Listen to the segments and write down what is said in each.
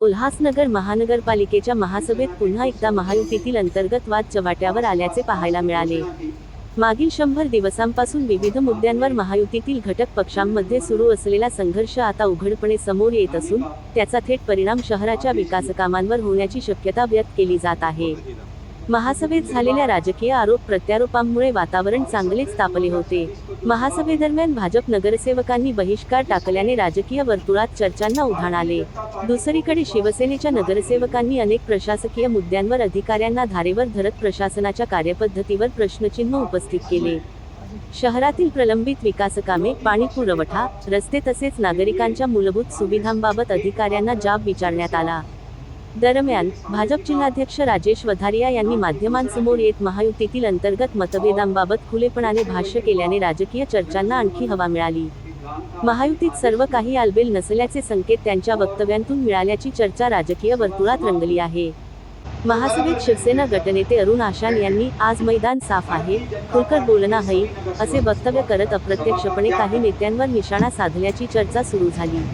उल्हासनगर महानगरपालिकेच्या महासभेत पुन्हा एकदा महायुतीतील अंतर्गत वाद चव्हाट्यावर आल्याचे पाहायला मिळाले। मागील 100 दिवसांपासून विविध मुद्द्यांवर महायुतीतील घटक पक्षांमध्ये सुरू असलेला संघर्ष आता उघडपणे समोर येत असून त्याचा थेट परिणाम शहराच्या विकासकामांवर होण्याची शक्यता व्यक्त केली जात आहे। महासभेत झालेल्या राजकीय आरोप प्रत्यारोपांमुळे वातावरण चांगलेच तापले होते। महासभेदरम्यान भाजप नगरसेवकांनी बहिष्कार टाकल्याने राजकीय वर्तुळात चर्चांना उधाण आले। दुसरीकडे शिवसेनेच्या नगरसेवकांनी अनेक प्रशासकीय मुद्द्यांवर अधिकाऱ्यांना धारेवर धरत प्रशासनाच्या कार्यपद्धतीवर प्रश्नचिन्ह उपस्थित केले। शहरातील प्रलंबित विकासकामे, पाणी पुरवठा, रस्ते तसेच नागरिकांच्या मूलभूत सुविधांबाबत अधिकाऱ्यांना जाब विचारण्यात आला। दरम्यान भाजप जिल्हाध्यक्ष राजेश वधारिया यांनी माध्यमांसमोर येत महायुतीतील अंतर्गत मतभेदांबाबत खुलेपणाने भाष्य केल्याने राजकीय चर्चांना आणखी हवा मिळाली। महायुतीत सर्व काही आलबेल नसल्याचे संकेत त्यांच्या वक्तव्यांतून मिळाल्याची चर्चा राजकीय वर्तुळात रंगली आहे। महासभेत शिवसेना गटनेते अरुण आशान यांनी आज मैदान साफ आहे, खुलकर बोलना है असे वक्तव्य करत अप्रत्यक्षपणे काही नेत्यांवर निशाणा साधल्याची चर्चा सुरू झाली।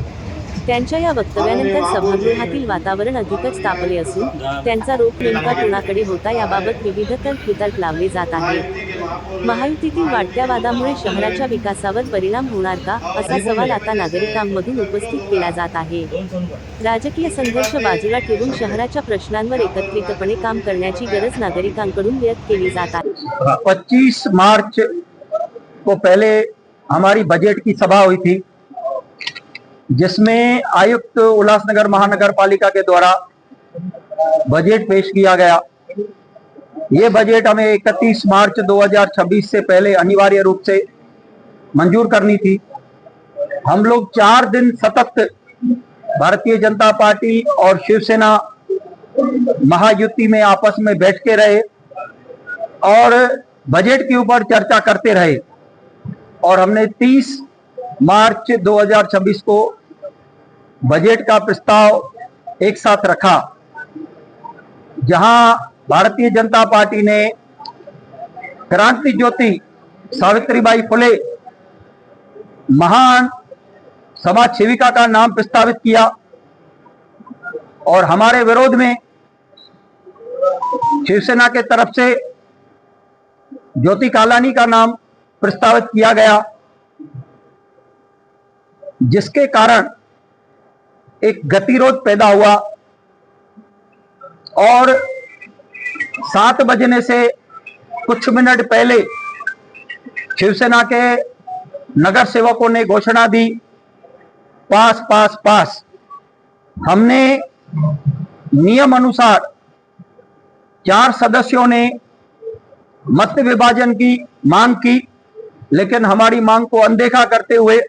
त्यांच्या या वक्तव्यानंतर सभागृहातील वातावरण अधिकच तापले असून त्यांचा रोख नेमका कोणाकडे होता याबाबत विविध तर्क लावले जात आहेत। महायुतीतील वाढत्या वादामुळे शहराच्या विकासावर परिणाम होणार का, असा सवाल आता नागरिकांमधून उपस्थित केला जात आहे। राजकीय संघर्ष बाजूला ठेवून शहराच्या प्रश्नांवर एकत्रितपणे काम करण्याची गरज नागरिकांकडून व्यक्त केली जात आहे। 25 मार्च को पहले हमारी बजट की सभा हुई थी, जिसमें आयुक्त उल्लासनगर महानगर पालिका के द्वारा बजट पेश किया गया। ये बजट हमें 31 मार्च 2026 से पहले अनिवार्य रूप से मंजूर करनी थी। हम लोग 4 दिन सतत भारतीय जनता पार्टी और शिवसेना महायुति में आपस में बैठते रहे और बजट के ऊपर चर्चा करते रहे और हमने 30 मार्च 2026 को बजट का प्रस्ताव एक साथ रखा, जहां भारतीय जनता पार्टी ने क्रांति ज्योति सावित्रीबाई फुले महान समाज सेविका का नाम प्रस्तावित किया और हमारे विरोध में शिवसेना के तरफ से ज्योति कालानी का नाम प्रस्तावित किया गया, जिसके कारण एक गतिरोध पैदा हुआ और 7 बजने से कुछ मिनट पहले शिवसेना के नगर सेवकों ने घोषणा दी, पास पास पास। हमने नियम अनुसार 4 सदस्यों ने मत विभाजन की मांग की, लेकिन हमारी मांग को अनदेखा करते हुए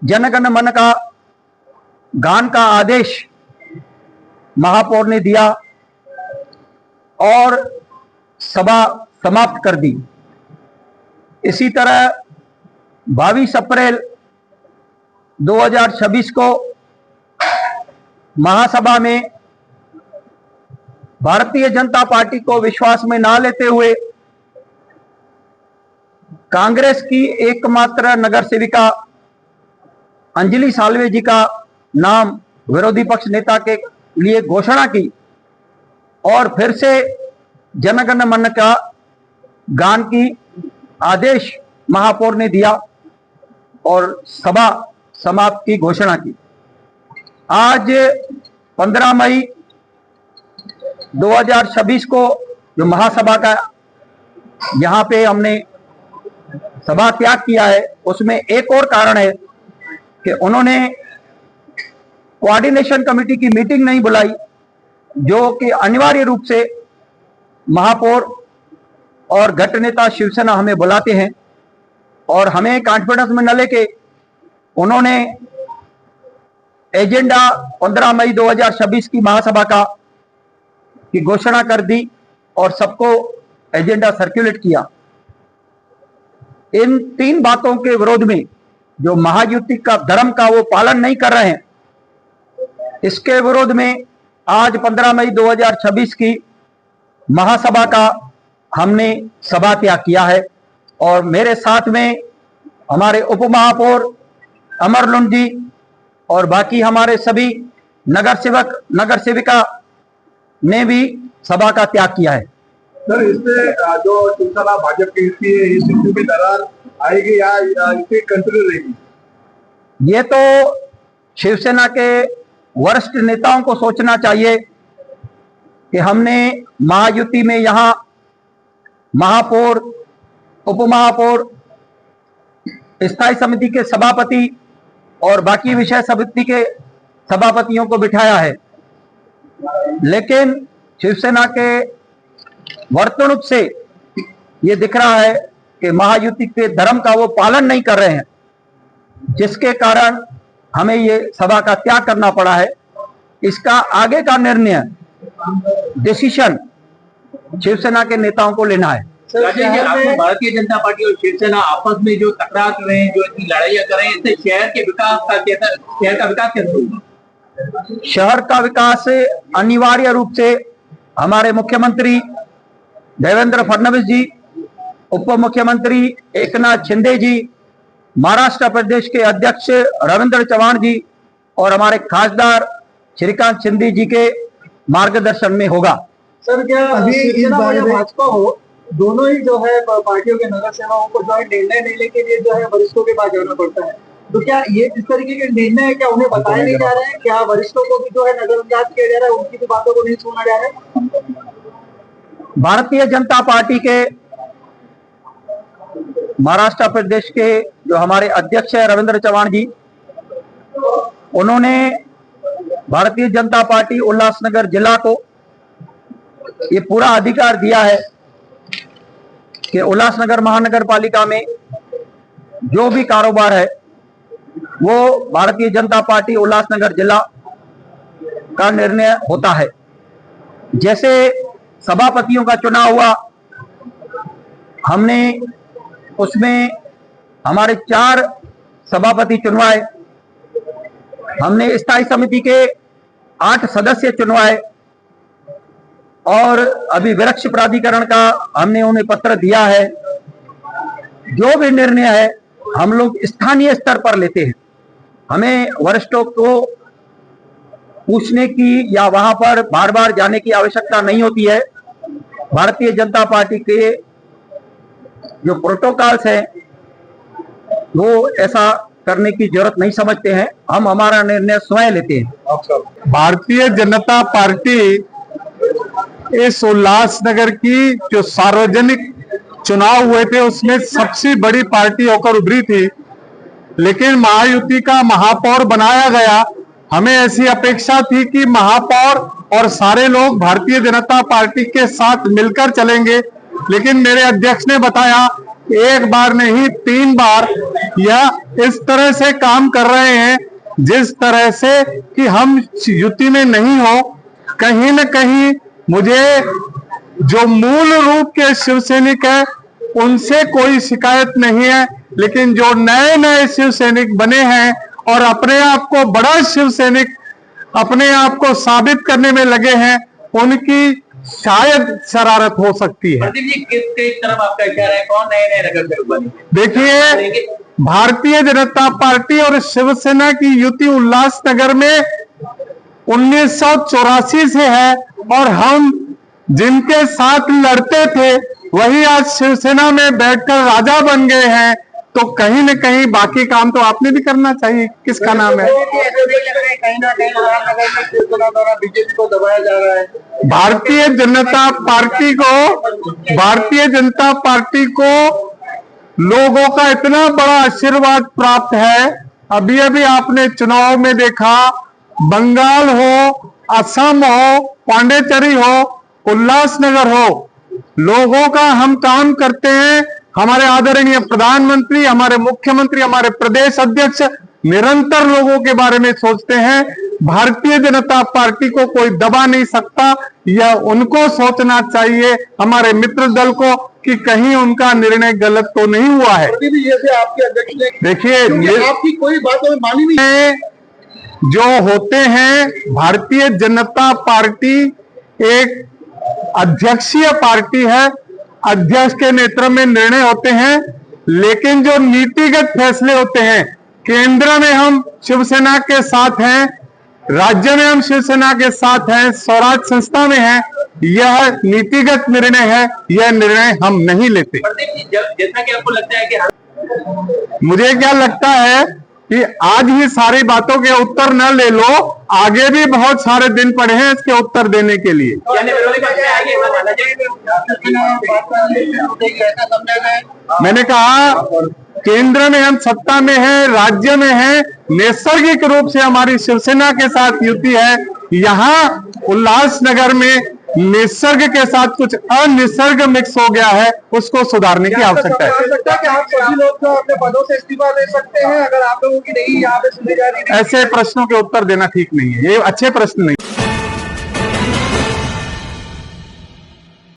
जनगण मन का गान का आदेश महापौर ने दिया और सभा समाप्त कर दी। इसी तरह 22 अप्रैल 2026 को महासभा में भारतीय जनता पार्टी को विश्वास में ना लेते हुए कांग्रेस की एकमात्र नगर सेविका अंजलि साल्वे जी का नाम विरोधी पक्ष नेता के लिए घोषणा की और फिर से जनगण मन का गान की आदेश महापौर ने दिया और सभा समाप्त की घोषणा की। आज 15 मई 2026 को जो महासभा का यहाँ पे हमने सभा त्याग किया है, उसमें एक और कारण है कि उन्होंने कोऑर्डिनेशन कमेटी की मीटिंग नहीं बुलाई, जो कि अनिवार्य रूप से महापौर और गट नेता शिवसेना हमें बुलाते हैं और हमें कॉन्फिडेंस में न लेके उन्होंने एजेंडा 15 मई 2026 की महासभा का की घोषणा कर दी और सबको एजेंडा सर्कुलेट किया। इन 3 बातों के विरोध में जो महायुति का धर्म का वो पालन नहीं कर रहे हैं, इसके विरोध में आज 15 मई 2026 की महासभा का हमने सभा त्याग किया है और मेरे साथ में हमारे उप महापौर अमर लुंड जी और बाकी हमारे सभी नगर सेविका ने भी सभा का त्याग किया है। सर, इससे जो शिवसेना भाजपा की स्थिति है, इस स्थिति में दरार आएगी या इससे कंटिन्यू रहेगी? ये तो शिवसेना के वरिष्ठ नेताओं को सोचना चाहिए कि हमने महायुति में यहाँ महापौर, उपमहापौर, स्थायी समिति के सभापति और बाकी विषय समिति के सभापतियों को बिठाया है, लेकिन शिवसेना के वर्तणुक से ये दिख रहा है कि महायुति के धर्म का वो पालन नहीं कर रहे हैं, जिसके कारण हमें ये सभा का त्याग करना पड़ा है। इसका आगे का निर्णय, डिसीजन शिवसेना के नेताओं को लेना है। राजेश जी, आपको भारतीय जनता पार्टी और शिवसेना आपस में जो टकराव कर रहे हैं, जो इतनी लड़ाइयां कर रहे हैं, इससे शहर का विकास कैसे होगा? शहर का विकास अनिवार्य रूप से हमारे मुख्यमंत्री देवेंद्र फडणवीस जी, उप मुख्यमंत्री एकनाथ शिंदे जी, महाराष्ट्र प्रदेश के अध्यक्ष रविंद्र चव्हाण जी और हमारे खासदार श्रीकांत शिंदे जी के मार्गदर्शन में होगा। सर, क्या अभी इस बारे में भाजपा हो, दोनों ही जो है पार्टियों के नगर सेवकों को जो है निर्णय लेने के लिए जो है वरिष्ठों के पास जाना पड़ता है, तो क्या ये इस तरीके के निर्णय है, क्या उन्हें बताया नहीं जा रहा है? क्या वरिष्ठों को भी जो है नजरअंदाज किया जा रहा है, उनकी भी बातों को नहीं सुना जा रहा है? भारतीय जनता पार्टी के महाराष्ट्र प्रदेश के जो हमारे अध्यक्ष है रविंद्र चव्हाण जी, उन्होंने भारतीय जनता पार्टी उल्लासनगर जिला को ये पूरा अधिकार दिया है कि उल्लासनगर महानगर पालिका में जो भी कारोबार है वो भारतीय जनता पार्टी उल्लासनगर जिला का निर्णय होता है। जैसे सभापतियों का चुनाव हुआ, हमने उसमें हमारे 4 सभापति चुनवाए, हमने स्थायी समिति के 8 सदस्य चुनवाए और अभी वृक्ष प्राधिकरण का हमने उन्हें पत्र दिया है। जो भी निर्णय है हम लोग स्थानीय स्तर पर लेते हैं, हमें वरिष्ठों को पूछने की या वहां पर बार बार जाने की आवश्यकता नहीं होती है। भारतीय जनता पार्टी के जो प्रोटोकॉल्स हैं वो ऐसा करने की जरूरत नहीं समझते हैं, हम हमारा निर्णय स्वयं लेते हैं। भारतीय जनता पार्टी इस उल्लासनगर की जो सार्वजनिक चुनाव हुए थे उसमें सबसे बड़ी पार्टी होकर उभरी थी, लेकिन महायुति का महापौर बनाया गया। हमें ऐसी अपेक्षा थी कि महापौर और सारे लोग भारतीय जनता पार्टी के साथ मिलकर चलेंगे, लेकिन मेरे अध्यक्ष ने बताया एक बार नहीं 3 बार यह इस तरह से काम कर रहे हैं जिस तरह से कि हम युति में नहीं हो। कहीं न कहीं मुझे जो मूल रूप के शिव सैनिक है उनसे कोई शिकायत नहीं है, लेकिन जो नए नए शिव सैनिक बने हैं और अपने आप को बड़ा शिव सैनिक अपने आप को साबित करने में लगे हैं, उनकी शायद शरारत हो सकती है। प्रदीप जी, किस तरफ आपका इशारा है? कौन नए नए नगर सेवक बने? देखिए, भारतीय जनता पार्टी और शिवसेना की युति उल्लासनगर में 1984 से है और हम जिनके साथ लड़ते थे वही आज शिवसेना में बैठकर राजा बन गए हैं, तो कहीं न कहीं बाकी काम तो आपने भी करना चाहिए। किसका नाम है? कहीं ना कहीं शिवसेना द्वारा बीजेपी को दबाया जा रहा है। भारतीय जनता पार्टी को लोगों का इतना बड़ा आशीर्वाद प्राप्त है। अभी अभी आपने चुनाव में देखा, बंगाल हो, असम हो, पांडेचेरी हो, उल्लासनगर हो, लोगों का हम काम करते हैं। हमारे आदरणीय प्रधानमंत्री, हमारे मुख्यमंत्री, हमारे प्रदेश अध्यक्ष निरंतर लोगों के बारे में सोचते हैं। भारतीय जनता पार्टी को कोई दबा नहीं सकता, यह उनको सोचना चाहिए, हमारे मित्र दल को, कि कहीं उनका निर्णय गलत तो नहीं हुआ है। आपके अध्यक्ष ने देखिए, आपकी कोई बात मानी नहीं। जो होते हैं, भारतीय जनता पार्टी एक अध्यक्षीय पार्टी है, अध्यक्ष के नेतृत्व में निर्णय होते हैं, लेकिन जो नीतिगत फैसले होते हैं, केंद्र में हम शिवसेना के साथ हैं, राज्य में हम शिवसेना के साथ हैं, स्वराज संस्था में हैं। यह नीतिगत निर्णय है, यह निर्णय हम नहीं लेते। प्रदीप जी, जैसा कि आपको लगता है कि मुझे क्या लगता है कि आज ही सारी बातों के उत्तर न ले लो, आगे भी बहुत सारे दिन पड़े हैं इसके उत्तर देने के लिए। यानी विरोधी पक्ष में आगे मैंने कहा केंद्र में हम सत्ता में हैं, राज्य में हैं, नैसर्गिक रूप से हमारी शिवसेना के साथ युति है। यहाँ उल्लासनगर में निसर्ग के साथ कुछ अनिसर्ग मिक्स हो गया है, उसको सुधारने की आवश्यकता है। कि आप सभी लोग तो अपने पदों से इस्तीफा दे सकते हैं अगर आप लोगों की नहीं यहाँ पे सुनी जा रही है। ऐसे प्रश्नों के उत्तर देना ठीक नहीं है, ये अच्छे प्रश्न नहीं।